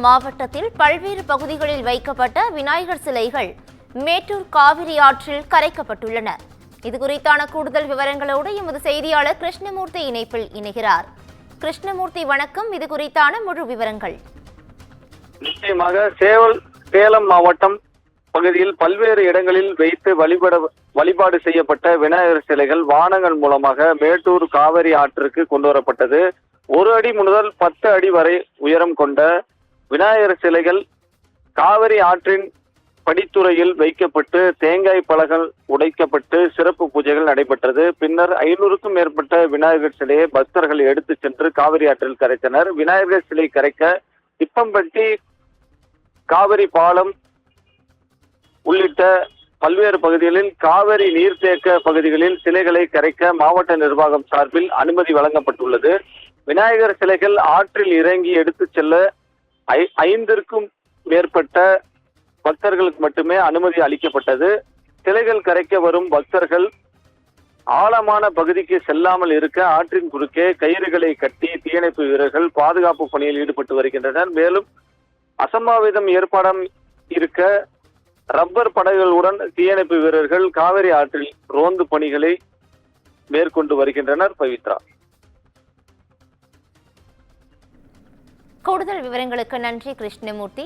மாவட்டத்தில் பல்வேறு பகுதிகளில் வைக்கப்பட்ட விநாயகர் சிலைகள் மேட்டூர் காவிரி ஆற்றில் கரைக்கப்பட்டுள்ளன. இதுகுறித்தான கூடுதல் விவரங்களோடு எமது செய்தியாளர் கிருஷ்ணமூர்த்தி இணைப்பில் இணைகிறார். கிருஷ்ணமூர்த்தி வணக்கம். இது குறித்தான முழு விவரங்கள். நிச்சயமாக சேலம் மாவட்டம் பகுதியில் பல்வேறு இடங்களில் வைத்து வழிபாடு செய்யப்பட்ட விநாயகர் சிலைகள் வாகனங்கள் மூலமாக மேட்டூர் காவிரி ஆற்றிற்கு கொண்டு வரப்பட்டது. 1 அடி முதல் 10 அடி வரை உயரம் கொண்ட விநாயகர் சிலைகள் காவிரி ஆற்றின் படித்துறையில் வைக்கப்பட்டு தேங்காய் பழங்கள் உடைக்கப்பட்டு சிறப்பு பூஜைகள் நடைபெற்றது. பின்னர் 500க்கும் மேற்பட்ட விநாயகர் சிலையை பக்தர்கள் எடுத்து சென்று காவிரி ஆற்றில் கரைத்தனர். விநாயகர் சிலை கரைக்க திப்பம்பட்டி, காவிரி பாலம் உள்ளிட்ட பல்வேறு பகுதிகளில் காவிரி நீர்த்தேக்க பகுதிகளில் சிலைகளை கரைக்க மாவட்ட நிர்வாகம் சார்பில் அனுமதி வழங்கப்பட்டுள்ளது. விநாயகர் சிலைகள் ஆற்றில் இறங்கி எடுத்து செல்ல 5க்கும் மேற்பட்ட பக்தர்களுக்கு மட்டுமே அனுமதி அளிக்கப்பட்டது. சிலைகள் கரைக்க வரும் பக்தர்கள் ஆழமான பகுதிக்கு செல்லாமல் இருக்க ஆற்றின் குறுக்கே கயிறுகளை கட்டி தீயணைப்பு வீரர்கள் பாதுகாப்பு பணியில் ஈடுபட்டு வருகின்றனர். மேலும் அசம்பாவிதம் ஏற்படாமல் இருக்க ரப்பர் படகுகளுடன் தீயணைப்பு வீரர்கள் காவிரி ஆற்றில் ரோந்து பணிகளை மேற்கொண்டு வருகின்றனர். பவித்ரா, கூடுதல் விவரங்களுக்கு நன்றி கிருஷ்ணமூர்த்தி.